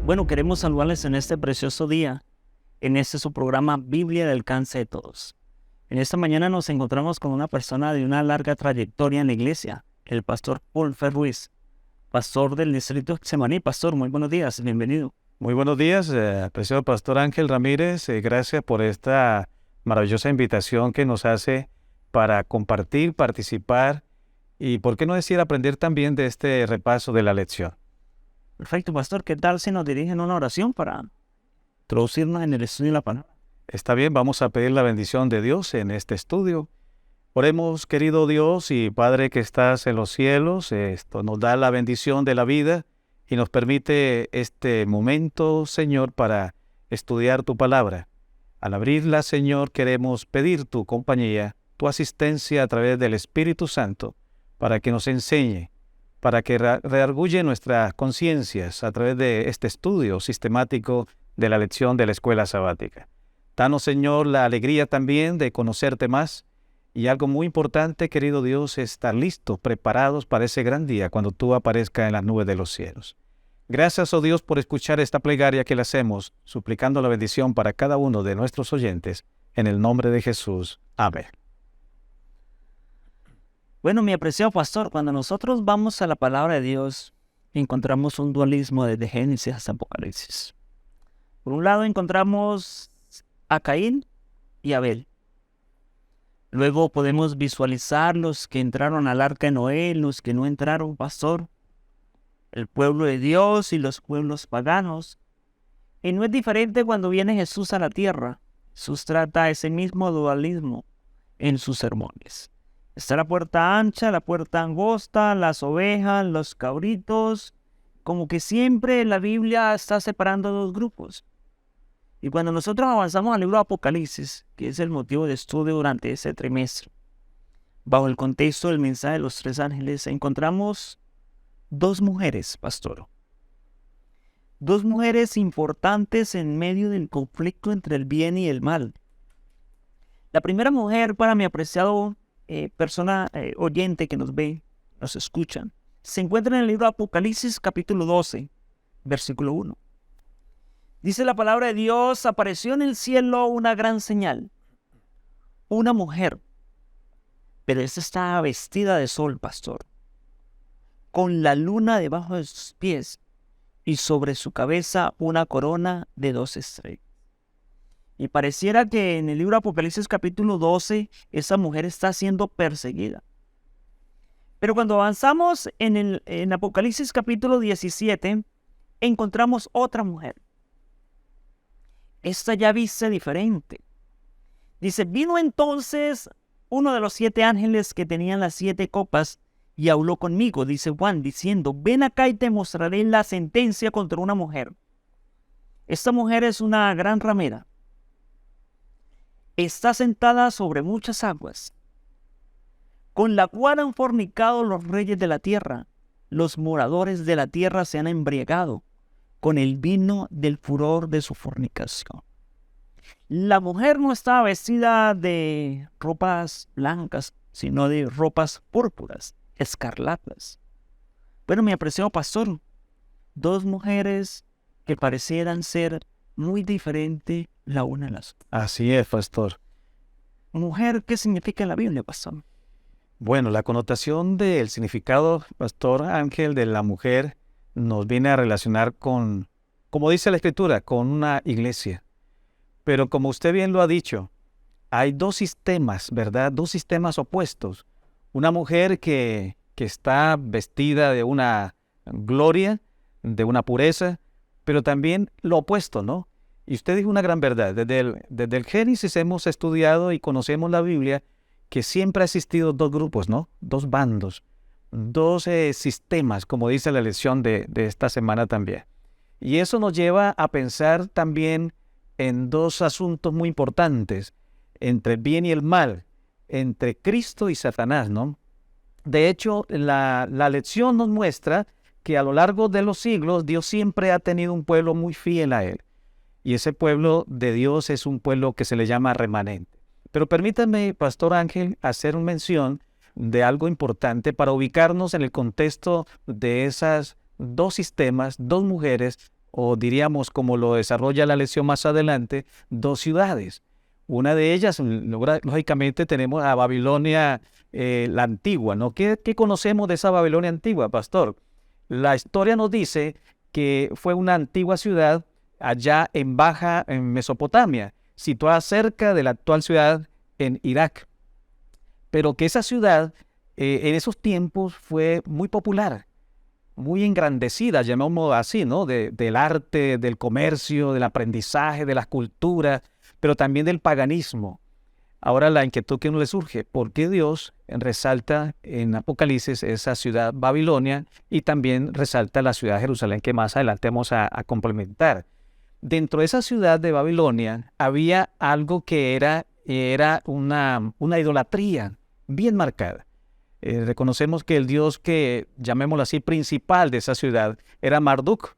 Bueno, queremos saludarles en este precioso día, en este su programa Biblia al alcance de todos. En esta mañana nos encontramos con una persona de una larga trayectoria en la iglesia, el pastor Paul Fer Ruiz, pastor del distrito Getsemaní. Pastor, muy buenos días, bienvenido. Muy buenos días, apreciado Pastor Ángel Ramírez. Gracias por esta maravillosa invitación que nos hace para compartir, participar y, por qué no decir, aprender también de este repaso de la lección. Perfecto, pastor. ¿Qué tal si nos dirigen una oración para introducirnos en el estudio de la palabra? Está bien, vamos a pedir la bendición de Dios en este estudio. Oremos, querido Dios y Padre que estás en los cielos. Esto nos da la bendición de la vida y nos permite este momento, Señor, para estudiar tu palabra. Al abrirla, Señor, queremos pedir tu compañía, tu asistencia a través del Espíritu Santo, para que nos enseñe, para que redarguye nuestras conciencias a través de este estudio sistemático de la lección de la escuela sabática. Danos, Señor, la alegría también de conocerte más. Y algo muy importante, querido Dios, es estar listos, preparados para ese gran día cuando tú aparezcas en las nubes de los cielos. Gracias, oh Dios, por escuchar esta plegaria que le hacemos, suplicando la bendición para cada uno de nuestros oyentes. En el nombre de Jesús. Amén. Bueno, mi apreciado pastor, cuando nosotros vamos a la palabra de Dios, encontramos un dualismo desde Génesis hasta Apocalipsis. Por un lado encontramos a Caín y Abel. Luego podemos visualizar los que entraron al arca de Noé, los que no entraron, pastor, el pueblo de Dios y los pueblos paganos. Y no es diferente cuando viene Jesús a la tierra. Jesús trata ese mismo dualismo en sus sermones. Está la puerta ancha, la puerta angosta, las ovejas, los cabritos. Como que siempre la Biblia está separando dos grupos. Y cuando nosotros avanzamos al libro de Apocalipsis, que es el motivo de estudio durante ese trimestre, bajo el contexto del mensaje de los tres ángeles, encontramos dos mujeres, pastor. Dos mujeres importantes en medio del conflicto entre el bien y el mal. La primera mujer, para mi apreciado persona oyente que nos ve, nos escucha, se encuentra en el libro de Apocalipsis capítulo 12, versículo 1. Dice la palabra de Dios: apareció en el cielo una gran señal, una mujer, pero esta estaba vestida de sol, pastor, con la luna debajo de sus pies y sobre su cabeza una corona de 2 estrellas. Y pareciera que en el libro de Apocalipsis capítulo 12, esa mujer está siendo perseguida. Pero cuando avanzamos en Apocalipsis capítulo 17, encontramos otra mujer. Esta ya viste diferente. Dice: vino entonces uno de los 7 ángeles que tenían las 7 copas y habló conmigo, dice Juan, diciendo: ven acá y te mostraré la sentencia contra una mujer. Esta mujer es una gran ramera. Está sentada sobre muchas aguas, con la cual han fornicado los reyes de la tierra. Los moradores de la tierra se han embriagado con el vino del furor de su fornicación. La mujer no estaba vestida de ropas blancas, sino de ropas púrpuras, escarlatas. Bueno, mi apreciado pastor, dos mujeres que parecieran ser muy diferentes la una de las otras. Así es, pastor. Mujer, ¿qué significa en la Biblia, pastor? Bueno, la connotación del significado, Pastor Ángel, de la mujer nos viene a relacionar con, como dice la Escritura, con una iglesia. Pero como usted bien lo ha dicho, hay dos sistemas, ¿verdad? Dos sistemas opuestos. Una mujer que está vestida de una gloria, de una pureza, pero también lo opuesto, ¿no? Y usted dijo una gran verdad. Desde el Génesis hemos estudiado y conocemos la Biblia, que siempre ha existido dos grupos, ¿no? Dos bandos, dos sistemas, como dice la lección de esta semana también. Y eso nos lleva a pensar también en dos asuntos muy importantes, entre el bien y el mal, entre Cristo y Satanás, ¿no? De hecho, la lección nos muestra que a lo largo de los siglos Dios siempre ha tenido un pueblo muy fiel a Él. Y ese pueblo de Dios es un pueblo que se le llama remanente. Pero permítame, Pastor Ángel, hacer una mención de algo importante para ubicarnos en el contexto de esas dos sistemas, dos mujeres o diríamos como lo desarrolla la lección más adelante, dos ciudades. Una de ellas, lógicamente, tenemos a Babilonia la antigua, ¿no? ¿Qué conocemos de esa Babilonia antigua, pastor? La historia nos dice que fue una antigua ciudad allá en Mesopotamia, situada cerca de la actual ciudad en Irak. Pero que esa ciudad en esos tiempos fue muy popular, muy engrandecida, llamémoslo así, ¿no? Del arte, del comercio, del aprendizaje, de las culturas, pero también del paganismo. Ahora la inquietud que uno le surge, ¿por qué Dios resalta en Apocalipsis esa ciudad Babilonia y también resalta la ciudad de Jerusalén que más adelante vamos a complementar? Dentro de esa ciudad de Babilonia había algo que era una idolatría bien marcada. Reconocemos que el dios que, llamémoslo así, principal de esa ciudad era Marduk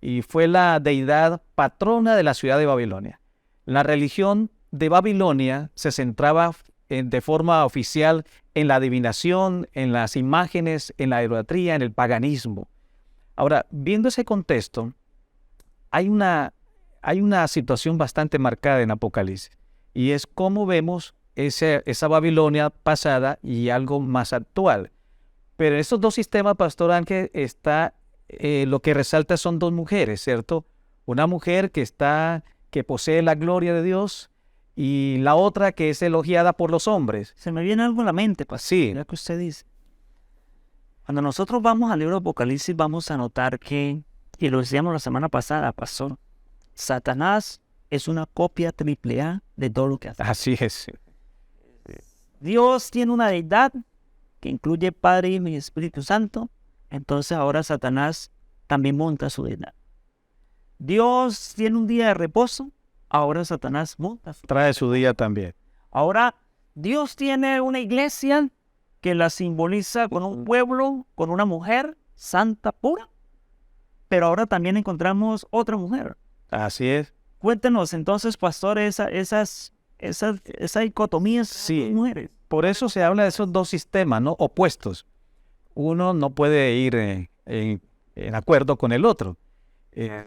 y fue la deidad patrona de la ciudad de Babilonia. La religión de Babilonia se centraba de forma oficial en la adivinación, en las imágenes, en la idolatría, en el paganismo. Ahora, viendo ese contexto, hay una situación bastante marcada en Apocalipsis y es cómo vemos esa Babilonia pasada y algo más actual. Pero en estos dos sistemas, Pastor Ángel, lo que resalta son dos mujeres, ¿cierto? Una mujer que posee la gloria de Dios y la otra que es elogiada por los hombres. Se me viene algo a la mente, pastor, Sí. ya que usted dice. Cuando nosotros vamos al libro de Apocalipsis, vamos a notar que, y lo decíamos la semana pasada, pastor, Satanás es una copia triple A de todo lo que hace. Así es. Dios tiene una deidad que incluye Padre, Hijo y Espíritu Santo. Entonces ahora Satanás también monta su deidad. Dios tiene un día de reposo. Ahora Satanás monta su Trae su día también. Ahora Dios tiene una iglesia que la simboliza con un pueblo, con una mujer santa, pura. Pero ahora también encontramos otra mujer. Así es. Cuéntenos entonces, pastor, esa dicotomía Sí. de mujeres. Por eso se habla de esos dos sistemas, ¿no? Opuestos. Uno no puede ir en acuerdo con el otro.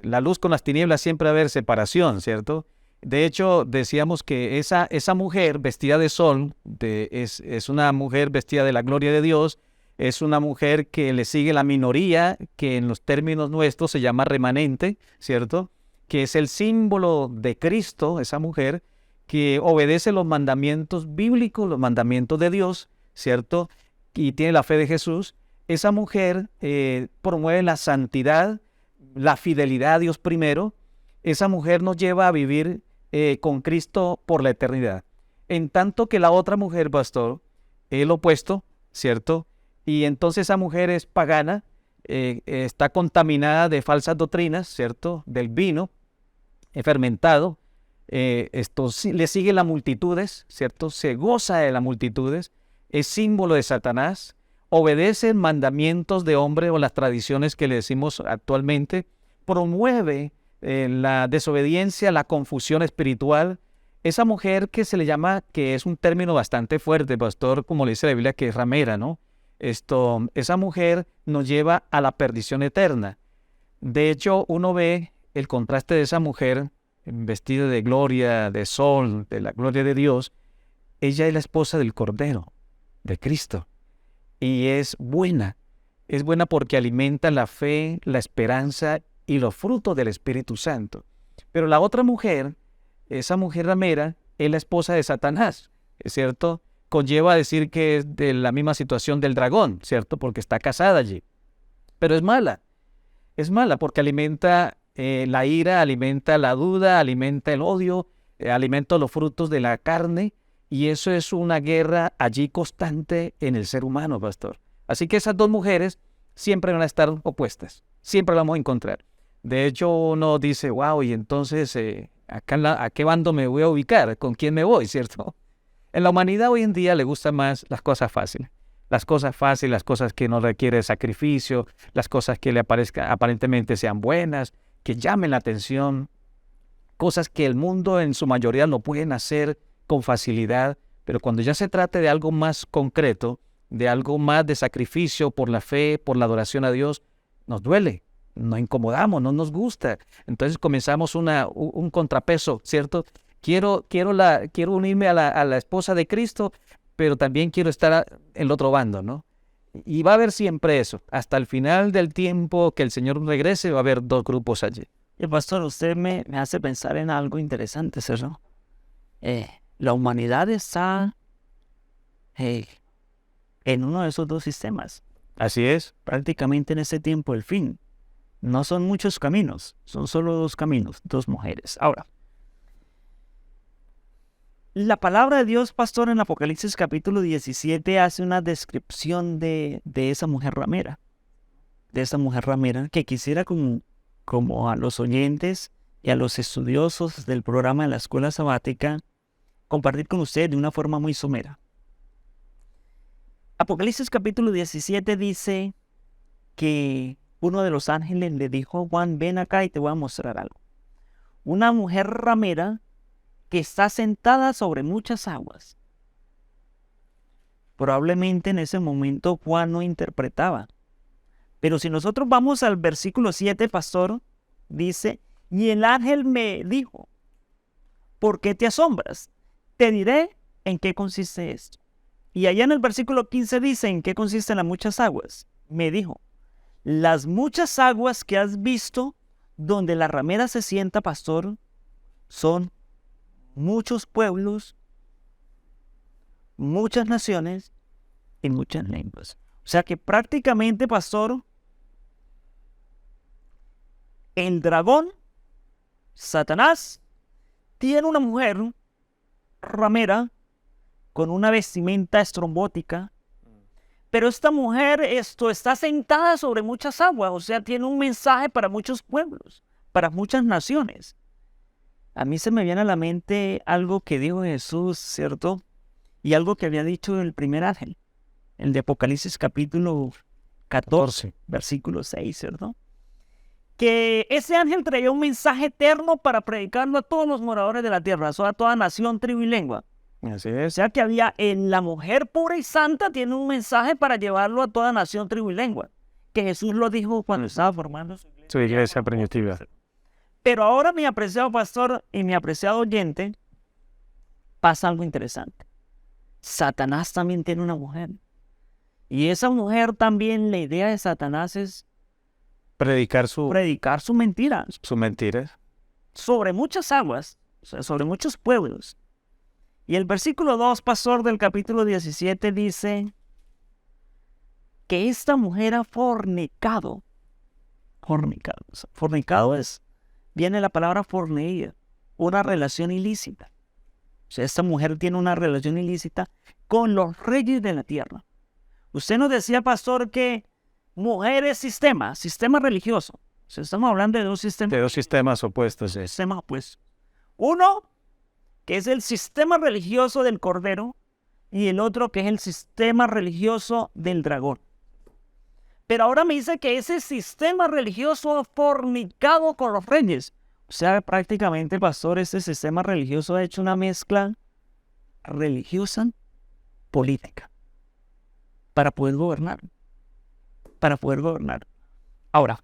La luz con las tinieblas siempre va a haber separación, ¿cierto? De hecho, decíamos que esa mujer vestida de sol es una mujer vestida de la gloria de Dios, es una mujer que le sigue la minoría, que en los términos nuestros se llama remanente, ¿cierto? Que es el símbolo de Cristo, esa mujer, que obedece los mandamientos bíblicos, los mandamientos de Dios, ¿cierto? Y tiene la fe de Jesús. Esa mujer promueve la santidad, la fidelidad a Dios primero. Esa mujer nos lleva a vivir con Cristo por la eternidad. En tanto que la otra mujer, pastor, el opuesto, ¿cierto? Y entonces esa mujer es pagana, está contaminada de falsas doctrinas, ¿cierto? Del vino fermentado. Le sigue las multitudes, ¿cierto? Se goza de las multitudes, es símbolo de Satanás, obedece mandamientos de hombre o las tradiciones que le decimos actualmente, promueve la desobediencia, la confusión espiritual. Esa mujer que se le llama, que es un término bastante fuerte, pastor, como le dice la Biblia, que es ramera, ¿no? Esa mujer nos lleva a la perdición eterna. De hecho, uno ve el contraste de esa mujer vestida de gloria, de sol, de la gloria de Dios. Ella es la esposa del Cordero, de Cristo. Y es buena porque alimenta la fe, la esperanza y los frutos del Espíritu Santo. Pero la otra mujer, esa mujer ramera, es la esposa de Satanás, ¿es cierto? Conlleva a decir que es de la misma situación del dragón, ¿cierto? Porque está casada allí. Pero es mala porque alimenta la ira, alimenta la duda, alimenta el odio, alimenta los frutos de la carne, y eso es una guerra allí constante en el ser humano, pastor. Así que esas dos mujeres siempre van a estar opuestas, siempre las vamos a encontrar. De hecho, uno dice, wow, y entonces, ¿a qué bando me voy a ubicar? ¿Con quién me voy, cierto? En la humanidad hoy en día le gustan más las cosas fáciles. Las cosas que no requieren sacrificio, las cosas que le aparentemente sean buenas, que llamen la atención, cosas que el mundo en su mayoría no pueden hacer con facilidad, pero cuando ya se trate de algo más concreto, de algo más de sacrificio por la fe, por la adoración a Dios, nos duele, nos incomodamos, no nos gusta. Entonces comenzamos un contrapeso, ¿cierto? Quiero unirme a la esposa de Cristo, pero también quiero estar en el otro bando, ¿no? Y va a haber siempre eso. Hasta el final del tiempo que el Señor regrese, va a haber dos grupos allí. Y pastor, usted me hace pensar en algo interesante, ¿cierto? La humanidad está en uno de esos dos sistemas. Así es. Prácticamente en ese tiempo el fin. No son muchos caminos, son solo dos caminos, dos mujeres. Ahora, la palabra de Dios, pastor, en Apocalipsis capítulo 17 hace una descripción de esa mujer ramera. De esa mujer ramera que quisiera como a los oyentes y a los estudiosos del programa de la escuela sabática compartir con ustedes de una forma muy somera. Apocalipsis capítulo 17 dice que uno de los ángeles le dijo a Juan, ven acá y te voy a mostrar algo. Una mujer ramera que está sentada sobre muchas aguas. Probablemente en ese momento Juan no interpretaba. Pero si nosotros vamos al versículo 7, pastor, dice, y el ángel me dijo, ¿por qué te asombras? Te diré en qué consiste esto. Y allá en el versículo 15 dice, ¿en qué consisten las muchas aguas? Me dijo, las muchas aguas que has visto donde la ramera se sienta, pastor, son muchos pueblos, muchas naciones y muchas lenguas. O sea que prácticamente, pastor, el dragón, Satanás, tiene una mujer ramera con una vestimenta estrombótica, pero esta mujer está sentada sobre muchas aguas, o sea, tiene un mensaje para muchos pueblos, para muchas naciones. A mí se me viene a la mente algo que dijo Jesús, ¿cierto? Y algo que había dicho el primer ángel, el de Apocalipsis capítulo 14, versículo 6, ¿cierto? Que ese ángel traía un mensaje eterno para predicarlo a todos los moradores de la tierra, o sea, a toda nación, tribu y lengua. Así O es. sea que había en la mujer pura y santa tiene un mensaje para llevarlo a toda nación, tribu y lengua. Que Jesús lo dijo cuando estaba formando Su iglesia primitiva. Pero ahora, mi apreciado pastor y mi apreciado oyente, pasa algo interesante. Satanás también tiene una mujer. Y esa mujer también, la idea de Satanás es Predicar su mentira su mentira. sobre muchas aguas, o sea, sobre muchos pueblos. Y el versículo 2, pastor, del capítulo 17 dice que esta mujer ha fornicado. Fornicado. O sea, fornicado viene la palabra fornicar, una relación ilícita. O sea, esta mujer tiene una relación ilícita con los reyes de la tierra. Usted nos decía, pastor, que mujer es sistema religioso. O sea, estamos hablando de dos sistemas. De dos sistemas opuestos. Sistemas opuestos. Uno, que es el sistema religioso del cordero, y el otro que es el sistema religioso del dragón. Pero ahora me dice que ese sistema religioso ha fornicado con los reyes. O sea, prácticamente, pastor, ese sistema religioso ha hecho una mezcla religiosa política para poder gobernar. Ahora,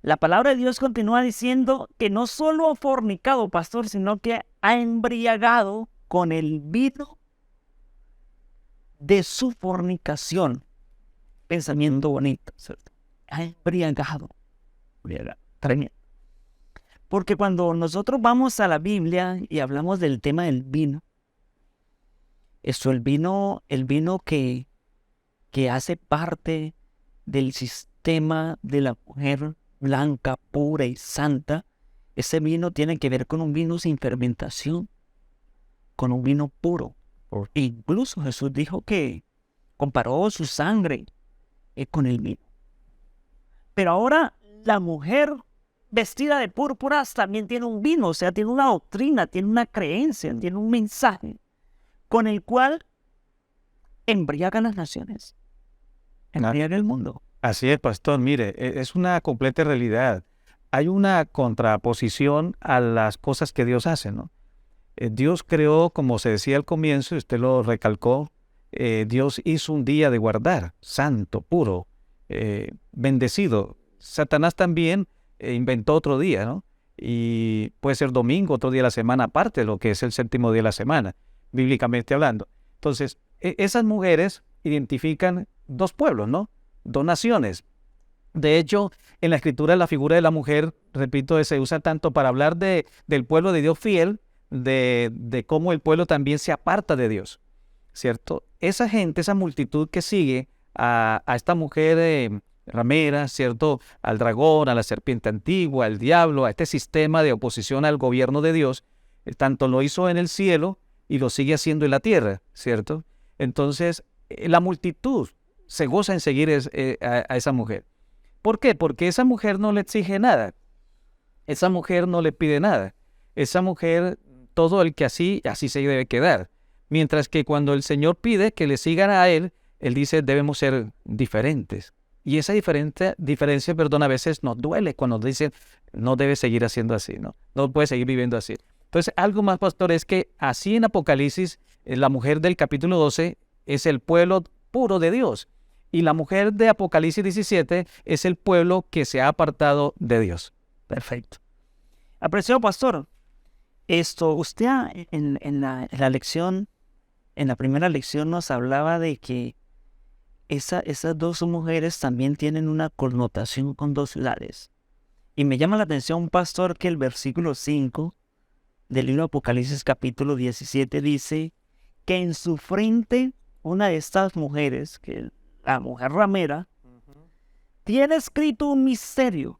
la palabra de Dios continúa diciendo que no solo ha fornicado, pastor, sino que ha embriagado con el vino de su fornicación. Pensamiento bonito, ¿cierto? Ha embriagado. Tremendo. Porque cuando nosotros vamos a la Biblia y hablamos del tema del vino, el vino que hace parte del sistema de la mujer blanca, pura y santa, ese vino tiene que ver con un vino sin fermentación, con un vino puro. Incluso Jesús dijo que comparó su sangre con el vino. Pero ahora la mujer vestida de púrpuras también tiene un vino, o sea, tiene una doctrina, tiene una creencia, tiene un mensaje con el cual embriaga las naciones, embriaga el mundo. Así es, pastor. Mire, es una completa realidad. Hay una contraposición a las cosas que Dios hace, ¿no? Dios creó, como se decía al comienzo, y usted lo recalcó, Dios hizo un día de guardar, santo, puro, bendecido, Satanás también inventó otro día, ¿no? Y puede ser domingo, otro día de la semana, aparte de lo que es el séptimo día de la semana, bíblicamente hablando. Entonces, esas mujeres identifican dos pueblos, ¿no? Dos naciones. De hecho, en la escritura la figura de la mujer, repito, se usa tanto para hablar del pueblo de Dios fiel, de cómo el pueblo también se aparta de Dios, ¿cierto? Esa gente, esa multitud que sigue a esta mujer ramera, ¿cierto? Al dragón, a la serpiente antigua, al diablo, a este sistema de oposición al gobierno de Dios, tanto lo hizo en el cielo y lo sigue haciendo en la tierra, ¿cierto? Entonces, la multitud se goza en seguir a esa mujer. ¿Por qué? Porque esa mujer no le exige nada. Esa mujer no le pide nada. Esa mujer, todo el que así se debe quedar. Mientras que cuando el Señor pide que le sigan a Él, Él dice debemos ser diferentes. Y esa diferencia, a veces nos duele cuando dicen no debes seguir haciendo así, no puedes seguir viviendo así. Entonces, algo más, pastor, es que así en Apocalipsis, la mujer del capítulo 12 es el pueblo puro de Dios. Y la mujer de Apocalipsis 17 es el pueblo que se ha apartado de Dios. Perfecto. Apreciado pastor, usted en la lección, en la primera lección nos hablaba de que esas dos mujeres también tienen una connotación con dos ciudades. Y me llama la atención, pastor, que el versículo 5 del libro de Apocalipsis capítulo 17 dice que en su frente una de estas mujeres, que la mujer ramera, tiene escrito un misterio.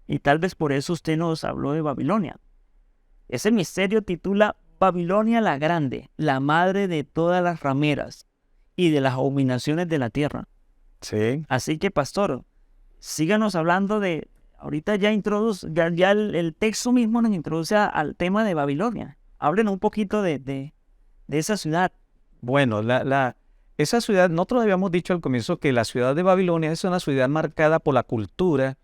Y tal vez por eso usted nos habló de Babilonia. Ese misterio titula Babilonia la Grande, la madre de todas las rameras y de las abominaciones de la tierra. Sí. Así que, pastor, síganos hablando de... Ahorita ya el texto mismo nos introduce al tema de Babilonia. Hablen un poquito de esa ciudad. Bueno, esa ciudad, nosotros habíamos dicho al comienzo que la ciudad de Babilonia es una ciudad marcada por la cultura,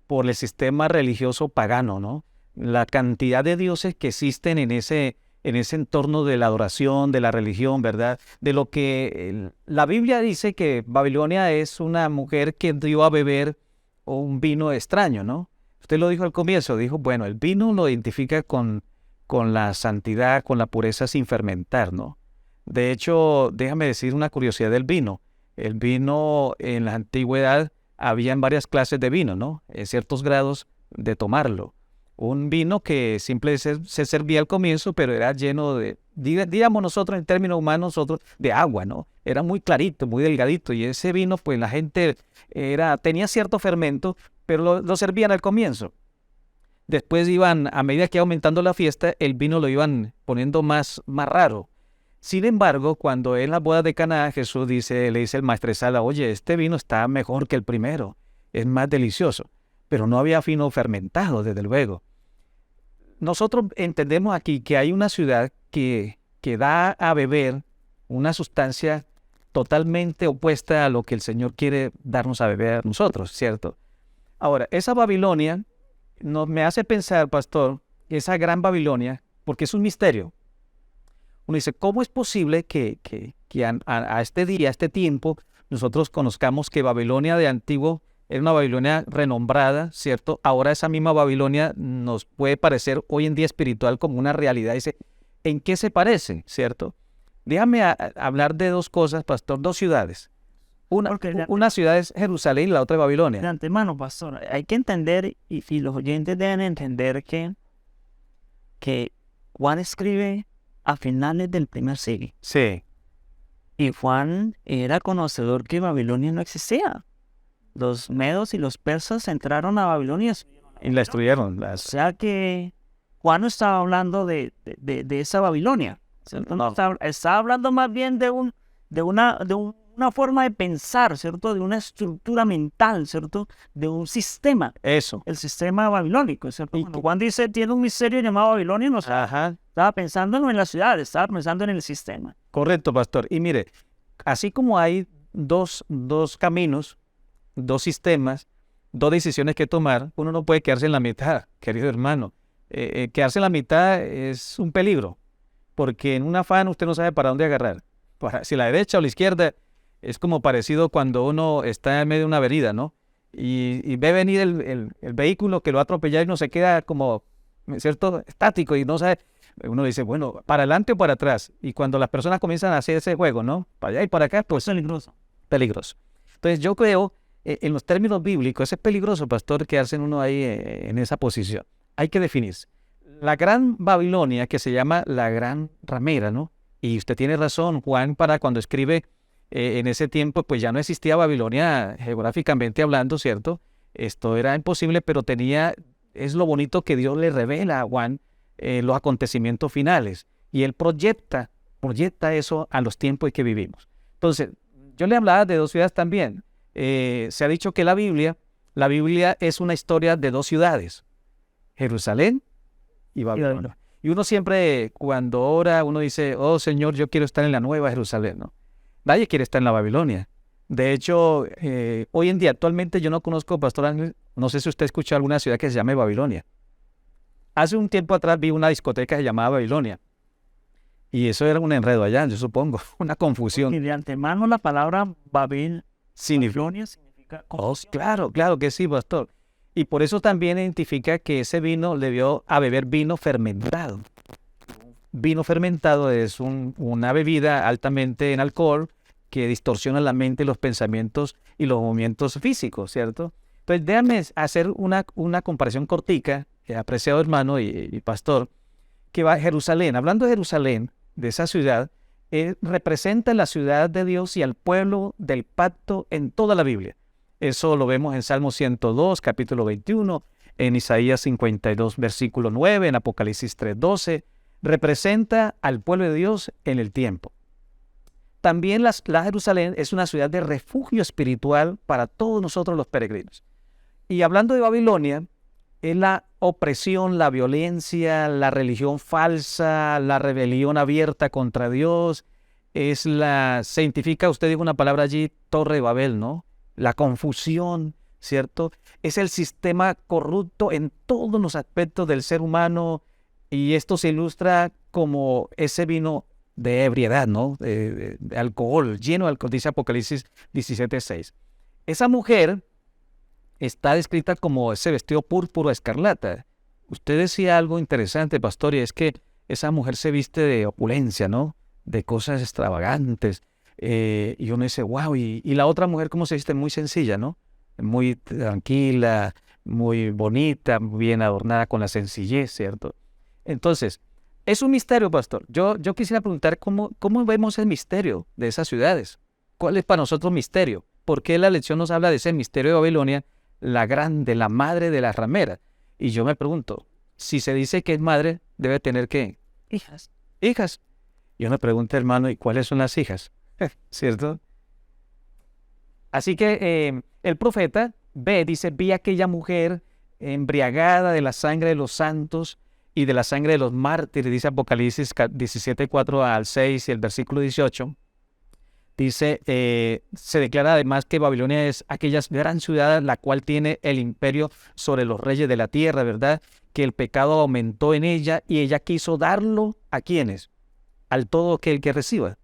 por el sistema religioso pagano, ¿no? La cantidad de dioses que existen en ese entorno de la adoración, de la religión, ¿verdad? De lo que la Biblia dice que Babilonia es una mujer que dio a beber un vino extraño, ¿no? Usted lo dijo al comienzo, dijo, bueno, el vino lo identifica con la santidad, con la pureza sin fermentar, ¿no? De hecho, déjame decir una curiosidad del vino. El vino en la antigüedad habían varias clases de vino, ¿no? En ciertos grados de tomarlo. Un vino que simplemente se servía al comienzo, pero era lleno de, digamos nosotros en términos humanos, de agua, ¿no? Era muy clarito, muy delgadito, y ese vino, pues la gente tenía cierto fermento, pero lo servían al comienzo. Después a medida que iba aumentando la fiesta, el vino lo iban poniendo más raro. Sin embargo, cuando en la boda de Caná, Jesús le dice el maestresala, oye, este vino está mejor que el primero, es más delicioso, pero no había vino fermentado, desde luego. Nosotros entendemos aquí que hay una ciudad que da a beber una sustancia totalmente opuesta a lo que el Señor quiere darnos a beber a nosotros, ¿cierto? Ahora, esa Babilonia me hace pensar, pastor, esa gran Babilonia, porque es un misterio. Uno dice, ¿cómo es posible que a este día, a este tiempo, nosotros conozcamos que Babilonia de antiguo era una Babilonia renombrada, ¿cierto? Ahora esa misma Babilonia nos puede parecer hoy en día espiritual como una realidad. Dice, ¿en qué se parece, cierto? Déjame hablar de dos cosas, pastor, dos ciudades. Una ciudad es Jerusalén y la otra es Babilonia. De antemano, pastor, hay que entender, y los oyentes deben entender que Juan escribe a finales del primer siglo. Sí. Y Juan era conocedor que Babilonia no existía. Los medos y los persas entraron a Babilonia y la destruyeron. O sea que Juan no estaba hablando de esa Babilonia. ¿Cierto? No. Estaba hablando más bien de una forma de pensar, ¿cierto? De una estructura mental, ¿cierto? De un sistema. Eso. El sistema babilónico, ¿cierto? Cuando Juan dice tiene un misterio llamado Babilonia, no estaba pensando no en la ciudad, estaba pensando en el sistema. Correcto, pastor. Y mire, así como hay dos caminos, dos sistemas, dos decisiones que tomar, uno no puede quedarse en la mitad, querido hermano. Quedarse en la mitad es un peligro, porque en un afán usted no sabe para dónde agarrar. Si la derecha o la izquierda, es como parecido cuando uno está en medio de una avenida, ¿no? y ve venir el vehículo que lo va a atropellar y no se queda como, ¿cierto?, estático y no sabe. Uno dice, bueno, ¿para adelante o para atrás? Y cuando las personas comienzan a hacer ese juego, ¿no? Para allá y para acá, pues Es peligroso. peligroso. Entonces yo creo, en los términos bíblicos, es peligroso, pastor, quedarse uno ahí en esa posición. Hay que definirse. La gran Babilonia, que se llama la gran ramera, ¿no? Y usted tiene razón, Juan, para cuando escribe en ese tiempo, pues ya no existía Babilonia geográficamente hablando, ¿cierto? Esto era imposible, pero es lo bonito que Dios le revela a Juan los acontecimientos finales. Y él proyecta eso a los tiempos en que vivimos. Entonces, yo le hablaba de dos ciudades también. Se ha dicho que la Biblia es una historia de dos ciudades, Jerusalén y Babilonia. Y uno siempre, cuando ora, uno dice, oh Señor, yo quiero estar en la nueva Jerusalén, ¿no? Nadie quiere estar en la Babilonia. De hecho, hoy en día, actualmente yo no conozco, Pastor Ángel, no sé si usted escuchó alguna ciudad que se llame Babilonia. Hace un tiempo atrás vi una discoteca que se llamaba Babilonia. Y eso era un enredo allá, yo supongo, una confusión. Y de antemano la palabra Babilonia significa confusión. Claro que sí, pastor. Y por eso también identifica que ese vino debió a beber vino fermentado. Vino fermentado es una bebida altamente en alcohol que distorsiona la mente, los pensamientos y los movimientos físicos, ¿cierto? Entonces, déjame hacer una comparación cortica, apreciado hermano y pastor, que va a Jerusalén. Hablando de Jerusalén, de esa ciudad, representa la ciudad de Dios y al pueblo del pacto en toda la Biblia. Eso lo vemos en Salmo 102, capítulo 21, en Isaías 52, versículo 9, en Apocalipsis 3:12. Representa al pueblo de Dios en el tiempo. También la Jerusalén es una ciudad de refugio espiritual para todos nosotros los peregrinos. Y hablando de Babilonia, es la opresión, la violencia, la religión falsa, la rebelión abierta contra Dios. Se identifica, usted dijo una palabra allí, Torre de Babel, ¿no? La confusión, ¿cierto? Es el sistema corrupto en todos los aspectos del ser humano y esto se ilustra como ese vino de ebriedad, ¿no? De alcohol, lleno de alcohol, dice Apocalipsis 17:6. Esa mujer está descrita como ese vestido púrpura escarlata. Usted decía algo interesante, pastor, y es que esa mujer se viste de opulencia, ¿no? De cosas extravagantes. Y uno dice, wow, y la otra mujer, ¿cómo se viste? Muy sencilla, ¿no? Muy tranquila, muy bonita, bien adornada con la sencillez, ¿cierto? Entonces, es un misterio, pastor. Yo quisiera preguntar cómo vemos el misterio de esas ciudades. ¿Cuál es para nosotros misterio? ¿Por qué la lección nos habla de ese misterio de Babilonia, la grande, la madre de las rameras? Y yo me pregunto, si se dice que es madre, debe tener ¿qué? Hijas. Hijas. Yo me pregunto, hermano, ¿y cuáles son las hijas? ¿Cierto? Así que el profeta dice, vi a aquella mujer embriagada de la sangre de los santos y de la sangre de los mártires, dice Apocalipsis 17:4-6 y el versículo 18. Dice, se declara además que Babilonia es aquella gran ciudad la cual tiene el imperio sobre los reyes de la tierra, ¿verdad? Que el pecado aumentó en ella y ella quiso darlo ¿a quiénes? Al todo aquel que reciba.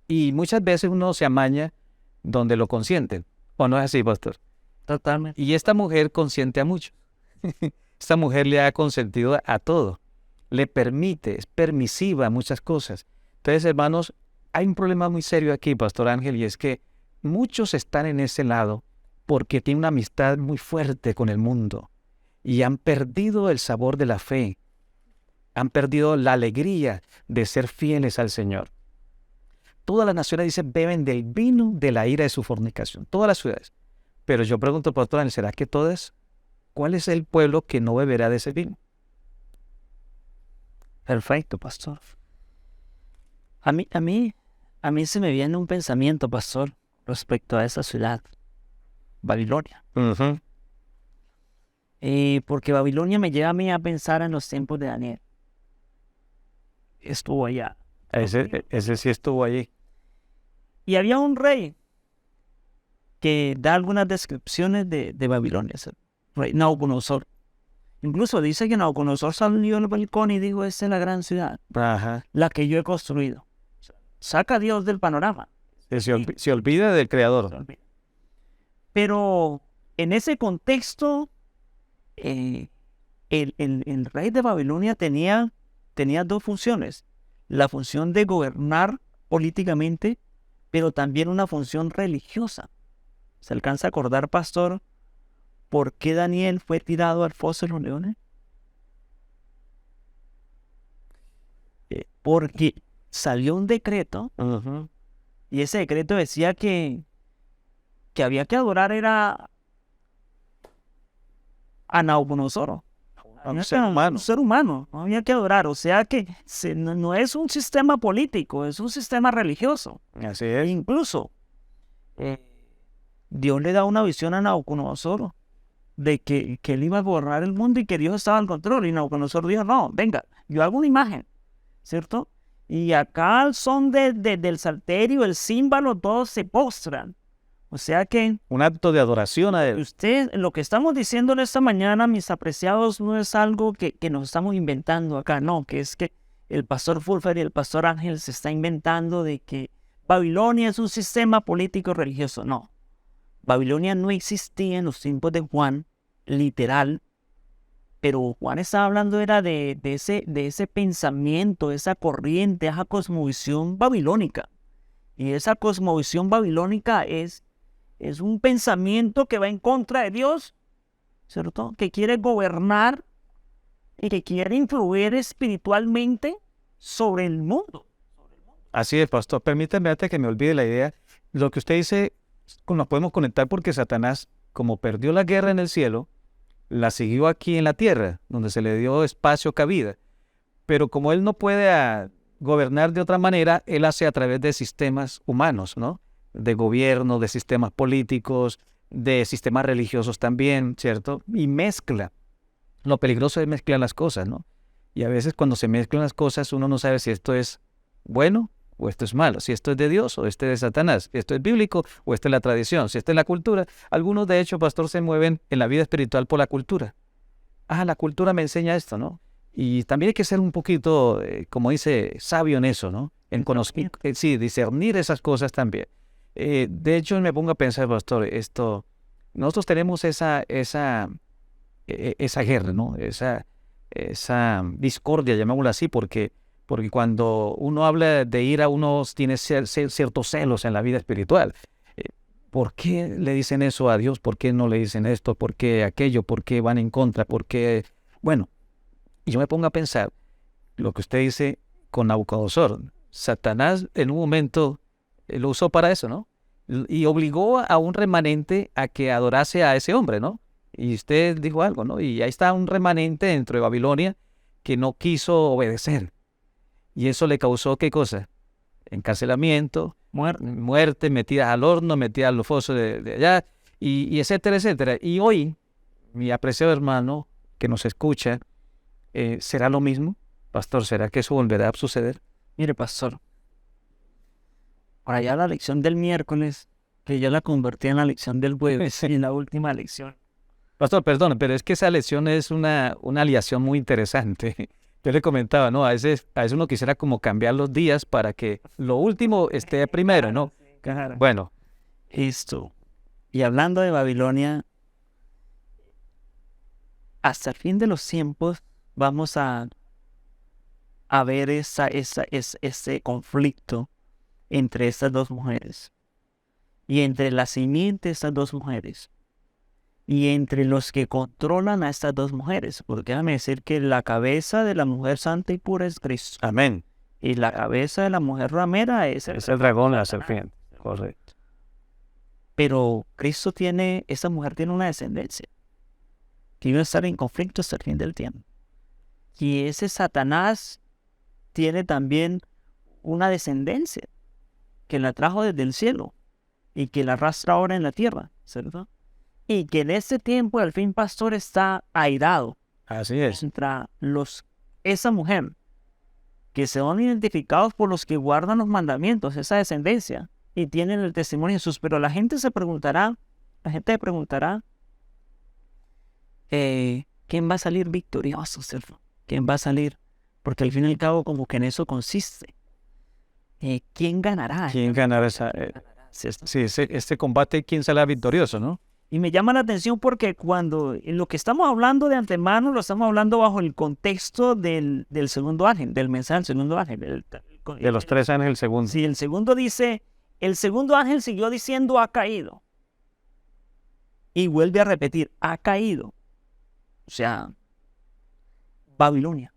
Y muchas veces uno se amaña donde lo consienten. ¿O no es así, pastor? Totalmente. Y esta mujer consiente a muchos. Esta mujer le ha consentido a todo. Le permite, es permisiva a muchas cosas. Entonces, hermanos, hay un problema muy serio aquí, Pastor Ángel, y es que muchos están en ese lado porque tienen una amistad muy fuerte con el mundo y han perdido el sabor de la fe, han perdido la alegría de ser fieles al Señor. Todas las naciones, dicen, beben del vino de la ira de su fornicación, todas las ciudades. Pero yo pregunto, Pastor Ángel, ¿será que todas? ¿Cuál es el pueblo que no beberá de ese vino? Perfecto, pastor. A mí se me viene un pensamiento, pastor, respecto a esa ciudad, Babilonia. Porque Babilonia me lleva a mí a pensar en los tiempos de Daniel. Estuvo allá. Ese sí estuvo allí. Y había un rey que da algunas descripciones de Babilonia, el rey Nabucodonosor. Incluso dice que Nabucodonosor salió al balcón y dijo, esta es la gran ciudad, la que yo he construido. Saca a Dios del panorama. Se olvida del Creador. Pero en ese contexto, el rey de Babilonia tenía dos funciones. La función de gobernar políticamente, pero también una función religiosa. ¿Se alcanza a acordar, pastor, por qué Daniel fue tirado al foso de los leones? Porque salió un decreto, y ese decreto decía que había que adorar era a Nabucodonosor, A un ser humano. un ser humano, no había que adorar. O sea que no es un sistema político, es un sistema religioso. Así E es. incluso Dios le da una visión a Nabucodonosor de que él iba a gobernar el mundo y que Dios estaba al control. Y Nabucodonosor dijo, no, venga, yo hago una imagen, ¿cierto? Y acá al son del salterio, el címbalo, todos se postran. O sea que Un acto de adoración a él. lo que estamos diciendo esta mañana, mis apreciados, no es algo que nos estamos inventando acá, no, que es que el pastor Fulfer y el pastor Ángel se está inventando de que Babilonia es un sistema político religioso. No, Babilonia no existía en los tiempos de Juan, literal, pero Juan estaba hablando era de ese pensamiento, esa corriente, esa cosmovisión babilónica. Y esa cosmovisión babilónica es un pensamiento que va en contra de Dios, ¿cierto? Que quiere gobernar y que quiere influir espiritualmente sobre el mundo. Así es, pastor. Permítame antes que me olvide la idea. Lo que usted dice, nos podemos conectar porque Satanás, como perdió la guerra en el cielo, la siguió aquí en la tierra, donde se le dio espacio, cabida. Pero como él no puede gobernar de otra manera, él hace a través de sistemas humanos, ¿no? De gobierno, de sistemas políticos, de sistemas religiosos también, ¿cierto? Y mezcla. Lo peligroso es mezclar las cosas, ¿no? Y a veces cuando se mezclan las cosas uno no sabe si esto es bueno o esto es malo, si esto es de Dios o esto es de Satanás, si esto es bíblico o esto es la tradición, si esto es la cultura. Algunos de hecho, pastor, se mueven en la vida espiritual por la cultura. La cultura me enseña esto, ¿no? Y también hay que ser un poquito, como dice, sabio en eso, ¿no? En conocer, sí, discernir esas cosas también. De hecho, me pongo a pensar, pastor, nosotros tenemos esa guerra, ¿no? Esa discordia, llamémosla así, porque cuando uno habla de ira, uno tiene ciertos celos en la vida espiritual. ¿Por qué le dicen eso a Dios? ¿Por qué no le dicen esto? ¿Por qué aquello? ¿Por qué van en contra? ¿Por qué? Bueno, y yo me pongo a pensar lo que usted dice con Nabucodonosor. Satanás en un momento lo usó para eso, ¿no? Y obligó a un remanente a que adorase a ese hombre, ¿no? Y usted dijo algo, ¿no? Y ahí está un remanente dentro de Babilonia que no quiso obedecer. Y eso le causó, ¿qué cosa? Encarcelamiento, muerte, metidas al horno, metidas a los fosos de allá, y etcétera, etcétera. Y hoy, mi apreciado hermano que nos escucha, ¿será lo mismo? Pastor, ¿será que eso volverá a suceder? Mire, pastor, para allá la lección del miércoles, que yo la convertí en la lección del jueves, en la última lección. Pastor, perdón, pero es que esa lección es una aleación muy interesante. Yo le comentaba, ¿no? A veces uno quisiera como cambiar los días para que lo último esté primero, ¿no? Claro. Bueno. Esto. Y hablando de Babilonia, hasta el fin de los tiempos vamos a ver ese conflicto entre estas dos mujeres. Y entre la simiente de estas dos mujeres. Y entre los que controlan a estas dos mujeres. Porque déjame decir que la cabeza de la mujer santa y pura es Cristo. Amén. Y la cabeza de la mujer ramera es el dragón, la serpiente. Correcto. Pero Cristo esa mujer tiene una descendencia que iba a estar en conflicto hasta el fin del tiempo. Y ese Satanás tiene también una descendencia que la trajo desde el cielo y que la arrastra ahora en la tierra, ¿cierto? Y que en este tiempo al fin, pastor, está airado. Así es. Contra esa mujer, que se van identificados por los que guardan los mandamientos, esa descendencia, y tienen el testimonio de Jesús. Pero la gente preguntará, ¿quién va a salir victorioso, ¿cierto? ¿Quién va a salir? Porque al fin y al cabo como que en eso consiste. ¿Quién ganará? ¿Quién ganará este combate? ¿Quién saldrá victorioso, no? Y me llama la atención porque cuando lo que estamos hablando de antemano lo estamos hablando bajo el contexto del segundo ángel, del mensaje del segundo ángel. De los 3 ángeles, el segundo. Sí, el segundo dice, el segundo ángel siguió diciendo, ha caído. Y vuelve a repetir, ha caído. O sea, Babilonia.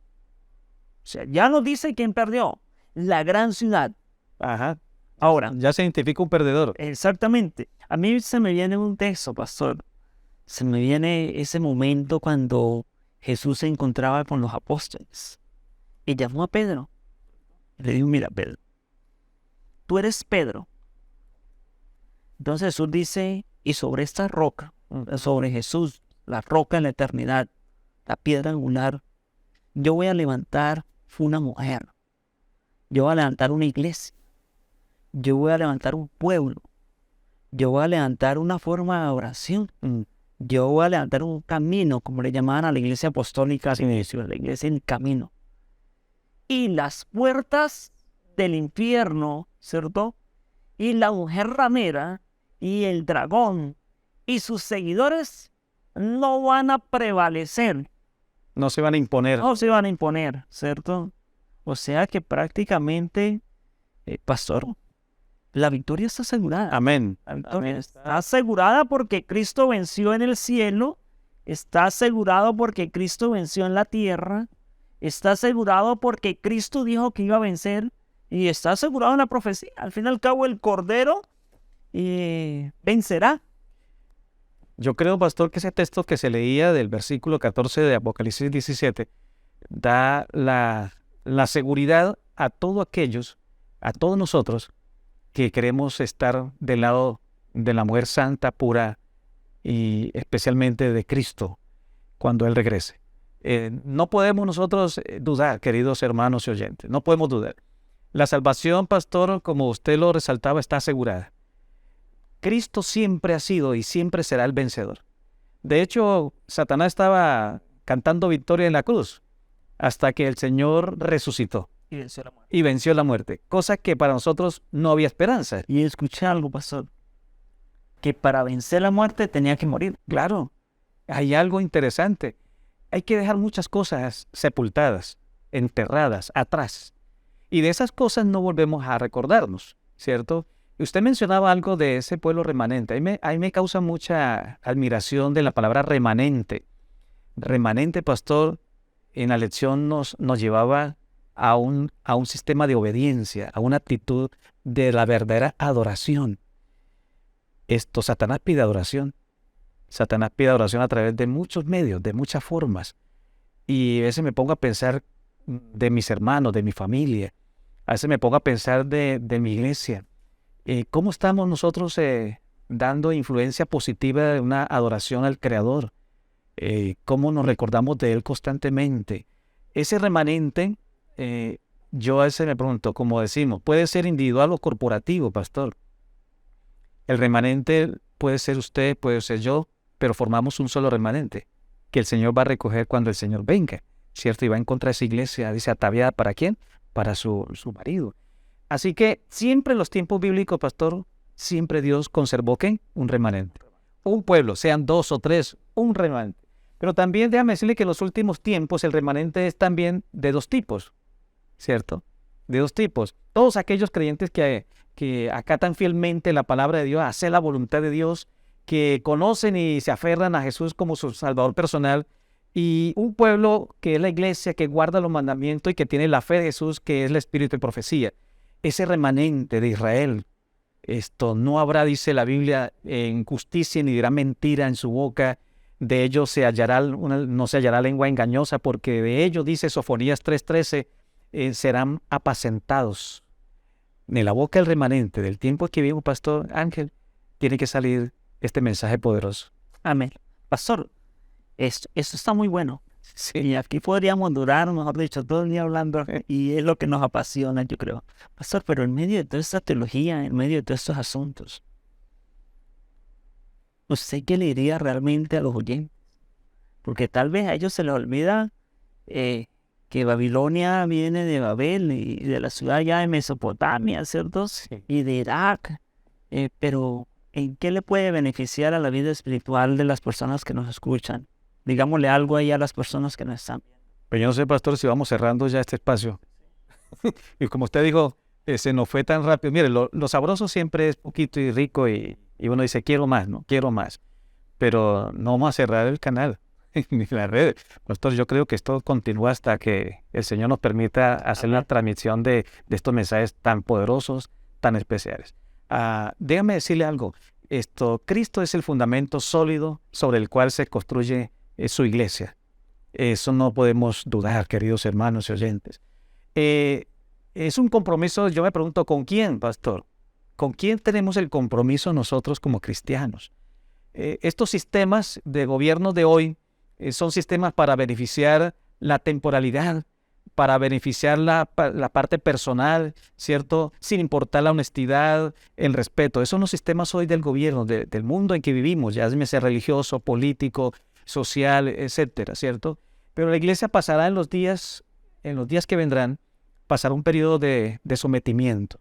O sea, ya nos dice quién perdió, la gran ciudad. Ajá. Ahora, Ya se identifica un perdedor. exactamente. A mí se me viene un texto, pastor. Se me viene ese momento cuando Jesús se encontraba con los apóstoles y llamó a Pedro. Le dijo, mira, Pedro, tú eres Pedro. Entonces Jesús dice, y sobre esta roca, sobre Jesús, la roca en la eternidad, la piedra angular, yo voy a levantar una mujer. Yo voy a levantar una iglesia. Yo voy a levantar un pueblo. Yo voy a levantar una forma de oración. Yo voy a levantar un camino, como le llamaban a la iglesia apostólica, la iglesia en el camino. Y las puertas del infierno, ¿cierto? Y la mujer ramera y el dragón y sus seguidores no van a prevalecer. No se van a imponer. No se van a imponer, ¿cierto? O sea que prácticamente, pastor, la victoria está asegurada. Amén. La victoria está asegurada porque Cristo venció en el cielo, está asegurado porque Cristo venció en la tierra, está asegurado porque Cristo dijo que iba a vencer y está asegurado en la profecía. Al fin y al cabo el Cordero vencerá. Yo creo, pastor, que ese texto que se leía del versículo 14 de Apocalipsis 17 da la seguridad a todos aquellos, a todos nosotros que queremos estar del lado de la mujer santa, pura y especialmente de Cristo cuando Él regrese. No podemos nosotros dudar, queridos hermanos y oyentes, no podemos dudar. La salvación, pastor, como usted lo resaltaba, está asegurada. Cristo siempre ha sido y siempre será el vencedor. De hecho, Satanás estaba cantando victoria en la cruz hasta que el Señor resucitó y venció la muerte, cosa que para nosotros no había esperanza. Y escuché algo, pastor, que para vencer la muerte tenía que morir. Claro, hay algo interesante. Hay que dejar muchas cosas sepultadas, enterradas, atrás. Y de esas cosas no volvemos a recordarnos, ¿cierto? Usted mencionaba algo de ese pueblo remanente. A mí me causa mucha admiración de la palabra remanente. Remanente, pastor, en la lección nos llevaba a un sistema de obediencia, a una actitud de la verdadera adoración. Satanás pide adoración. Satanás pide adoración a través de muchos medios, de muchas formas. Y a veces me pongo a pensar de mis hermanos, de mi familia. A veces me pongo a pensar de mi iglesia. ¿Cómo estamos nosotros dando influencia positiva de una adoración al Creador? ¿Cómo nos recordamos de Él constantemente? Ese remanente, yo a veces me pregunto, como decimos, puede ser individual o corporativo, pastor. El remanente puede ser usted, puede ser yo, pero formamos un solo remanente, que el Señor va a recoger cuando el Señor venga, ¿cierto? Y va a encontrar esa iglesia, dice, ataviada, ¿para quién? Para su marido. Así que siempre en los tiempos bíblicos, pastor, siempre Dios conservó ¿qué? Un remanente. Un pueblo, sean 2 o 3, un remanente. Pero también déjame decirle que en los últimos tiempos el remanente es también de 2 tipos, ¿cierto? De 2 tipos. Todos aquellos creyentes que acatan fielmente la palabra de Dios, hacen la voluntad de Dios, que conocen y se aferran a Jesús como su Salvador personal, y un pueblo que es la iglesia, que guarda los mandamientos y que tiene la fe de Jesús, que es el espíritu de profecía. Ese remanente de Israel, no habrá, dice la Biblia, injusticia ni dirá mentira en su boca. De ellos no se hallará lengua engañosa, porque de ellos, dice Sofonías 3:13, serán apacentados. De la boca del remanente, del tiempo que vivimos, Pastor Ángel, tiene que salir este mensaje poderoso. Amén. Pastor, esto está muy bueno. Sí. Y aquí podríamos durar, mejor dicho, todo el día hablando, y es lo que nos apasiona, yo creo. Pastor, pero en medio de toda esta teología, en medio de todos estos asuntos, ¿usted qué le diría realmente a los oyentes? Porque tal vez a ellos se les olvida que Babilonia viene de Babel y de la ciudad ya de Mesopotamia, ¿cierto? Sí. Y de Irak. Pero ¿en qué le puede beneficiar a la vida espiritual de las personas que nos escuchan? Digámosle algo ahí a las personas que nos están viendo. Pero yo no sé, pastor, si vamos cerrando ya este espacio. Y como usted dijo, se nos fue tan rápido. Mire, lo sabroso siempre es poquito y rico y uno dice, quiero más, ¿no? Quiero más. Pero no vamos a cerrar el canal ni las redes. Pastor, yo creo que esto continúa hasta que el Señor nos permita hacer la transmisión de estos mensajes tan poderosos, tan especiales. Déjame decirle algo. Cristo es el fundamento sólido sobre el cual se construye su iglesia. Eso no podemos dudar, queridos hermanos y oyentes. Es un compromiso, yo me pregunto, ¿con quién, pastor? ¿Con quién tenemos el compromiso nosotros como cristianos? Estos sistemas de gobierno de hoy son sistemas para beneficiar la temporalidad, para beneficiar la parte personal, ¿cierto? Sin importar la honestidad, el respeto. Esos son los sistemas hoy del gobierno, del mundo en que vivimos, ya sea religioso, político, social, etcétera, ¿cierto? Pero la iglesia pasará en los días que vendrán, pasará un periodo de sometimiento.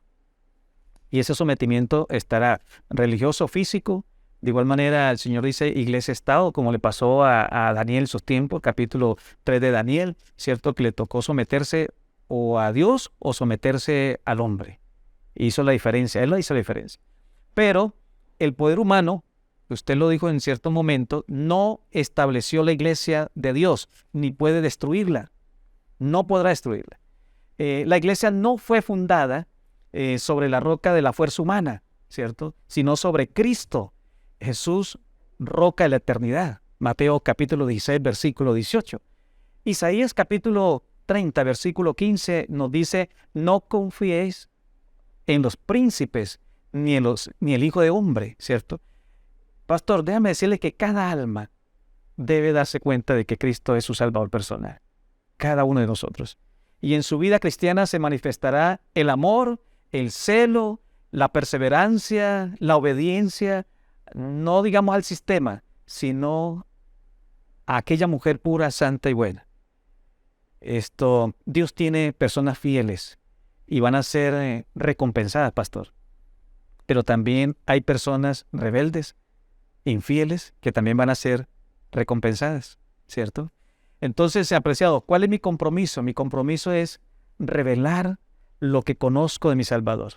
Y ese sometimiento estará religioso, físico. De igual manera, el Señor dice iglesia-estado, como le pasó a Daniel en sus tiempos, capítulo 3 de Daniel, ¿cierto? Que le tocó someterse o a Dios o someterse al hombre. Hizo la diferencia, él hizo la diferencia. Pero el poder humano, usted lo dijo en cierto momento, no estableció la iglesia de Dios, ni puede destruirla. No podrá destruirla. La iglesia no fue fundada sobre la roca de la fuerza humana, ¿cierto? Sino sobre Cristo, Jesús, roca de la eternidad. Mateo capítulo 16, versículo 18. Isaías capítulo 30, versículo 15 nos dice, no confiéis en los príncipes ni el Hijo de Hombre, ¿cierto? Pastor, déjame decirle que cada alma debe darse cuenta de que Cristo es su Salvador personal. Cada uno de nosotros. Y en su vida cristiana se manifestará el amor, el celo, la perseverancia, la obediencia, no digamos al sistema, sino a aquella mujer pura, santa y buena. Dios tiene personas fieles y van a ser recompensadas, pastor. Pero también hay personas rebeldes, infieles, que también van a ser recompensadas, ¿cierto? Entonces, apreciado, ¿cuál es mi compromiso? Mi compromiso es revelar lo que conozco de mi Salvador.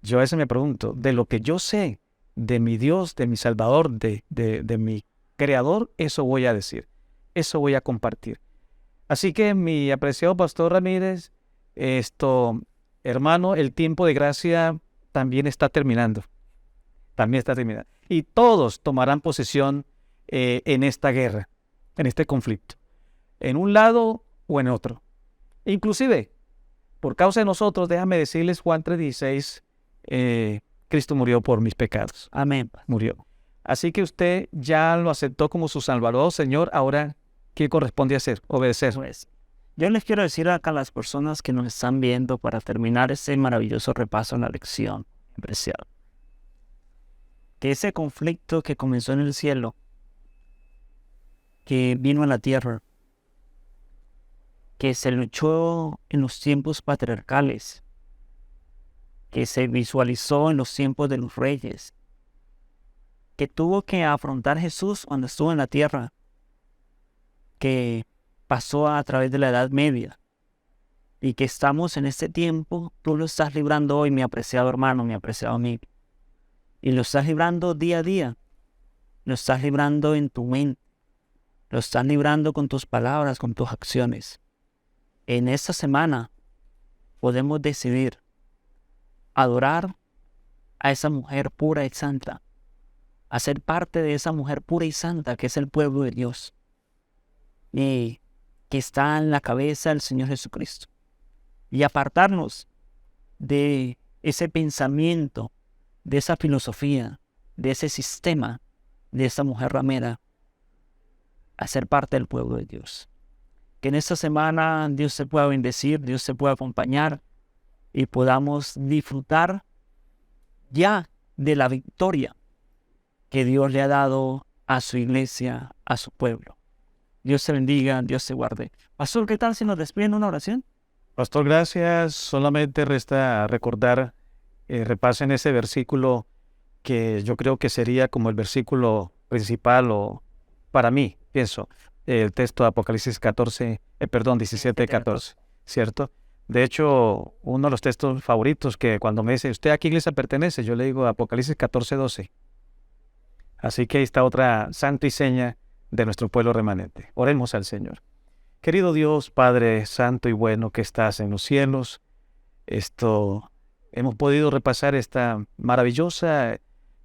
Yo a veces me pregunto, de lo que yo sé de mi Dios, de mi Salvador, de mi Creador, eso voy a decir, eso voy a compartir. Así que, mi apreciado pastor Ramírez, hermano, el tiempo de gracia también está terminando. También está terminando. Y todos tomarán posesión en esta guerra, en este conflicto, en un lado o en otro. Inclusive, por causa de nosotros, déjame decirles Juan 3:16, Cristo murió por mis pecados. Amén. Murió. Así que usted ya lo aceptó como su Salvador, Señor. Ahora, ¿qué corresponde hacer? Obedecer. Pues, yo les quiero decir acá a las personas que nos están viendo para terminar ese maravilloso repaso en la lección, apreciado, que ese conflicto que comenzó en el cielo, que vino a la tierra, que se luchó en los tiempos patriarcales, que se visualizó en los tiempos de los reyes, que tuvo que afrontar Jesús cuando estuvo en la tierra, que pasó a través de la Edad Media, y que estamos en este tiempo, tú lo estás librando hoy, mi apreciado hermano, mi apreciado amigo, y lo estás librando día a día, lo estás librando en tu mente, lo estás librando con tus palabras, con tus acciones. En esta semana podemos decidir adorar a esa mujer pura y santa, a ser parte de esa mujer pura y santa que es el pueblo de Dios, y que está en la cabeza del Señor Jesucristo, y apartarnos de ese pensamiento, de esa filosofía, de ese sistema, de esa mujer ramera, a ser parte del pueblo de Dios. Que en esta semana Dios se pueda bendecir, Dios se pueda acompañar y podamos disfrutar ya de la victoria que Dios le ha dado a su iglesia, a su pueblo. Dios se bendiga, Dios se guarde. Pastor, ¿qué tal si nos despiden una oración? Pastor, gracias. Solamente resta recordar, repasen ese versículo que yo creo que sería como el versículo principal, o para mí, pienso, el texto de Apocalipsis 17, 14, ¿cierto? De hecho, uno de los textos favoritos, que cuando me dice, ¿usted a qué iglesia pertenece? Yo le digo Apocalipsis 14, 12. Así que ahí está otra santo y seña de nuestro pueblo remanente. Oremos al Señor. Querido Dios, Padre santo y bueno que estás en los cielos, hemos podido repasar esta maravillosa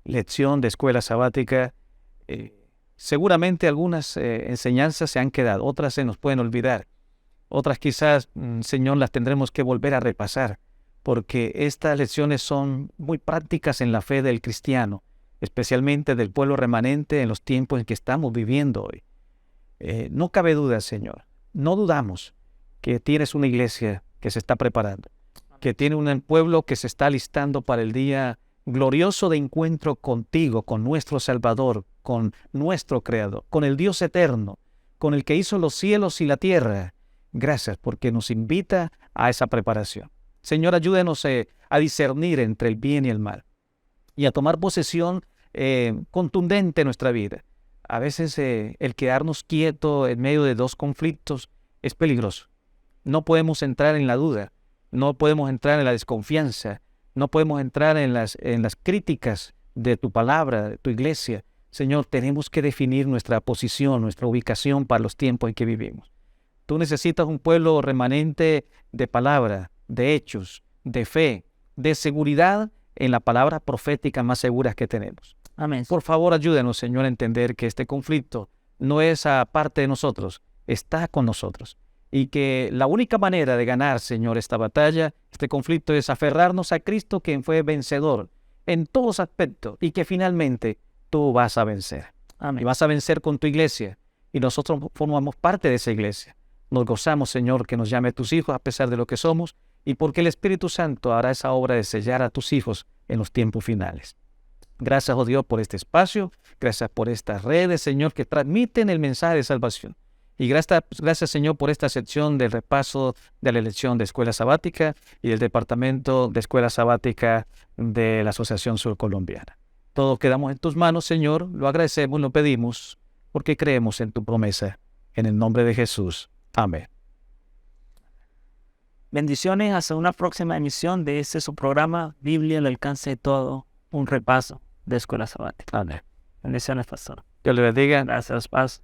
lección de escuela sabática. Seguramente algunas enseñanzas se han quedado, otras se nos pueden olvidar. Otras quizás, Señor, las tendremos que volver a repasar, porque estas lecciones son muy prácticas en la fe del cristiano, especialmente del pueblo remanente en los tiempos en que estamos viviendo hoy. No cabe duda, Señor, no dudamos que tienes una iglesia que se está preparando, que tiene un pueblo que se está alistando para el día glorioso de encuentro contigo, con nuestro Salvador, con nuestro Creador, con el Dios eterno, con el que hizo los cielos y la tierra. Gracias porque nos invita a esa preparación. Señor, ayúdenos a discernir entre el bien y el mal y a tomar posesión contundente en nuestra vida. A veces el quedarnos quieto en medio de dos conflictos es peligroso. No podemos entrar en la duda, no podemos entrar en la desconfianza, no podemos entrar en las críticas de tu palabra, de tu iglesia. Señor, tenemos que definir nuestra posición, nuestra ubicación para los tiempos en que vivimos. Tú necesitas un pueblo remanente de palabra, de hechos, de fe, de seguridad en la palabra profética más seguras que tenemos. Amén. Por favor, ayúdenos, Señor, a entender que este conflicto no es aparte de nosotros, está con nosotros. Y que la única manera de ganar, Señor, esta batalla, este conflicto, es aferrarnos a Cristo, quien fue vencedor en todos aspectos, y que finalmente tú vas a vencer. Amén. Y vas a vencer con tu iglesia, y nosotros formamos parte de esa iglesia. Nos gozamos, Señor, que nos llame tus hijos a pesar de lo que somos, y porque el Espíritu Santo hará esa obra de sellar a tus hijos en los tiempos finales. Gracias, oh Dios, por este espacio. Gracias por estas redes, Señor, que transmiten el mensaje de salvación. Y gracias, Señor, por esta sección del repaso de la lección de Escuela Sabática y del Departamento de Escuela Sabática de la Asociación Surcolombiana. Todo quedamos en tus manos, Señor. Lo agradecemos, lo pedimos, porque creemos en tu promesa. En el nombre de Jesús. Amén. Bendiciones, hasta una próxima emisión de su programa Biblia al alcance de todo, un repaso de Escuela Sabática. Amén. Bendiciones, pastor. Dios le bendiga. Gracias, paz.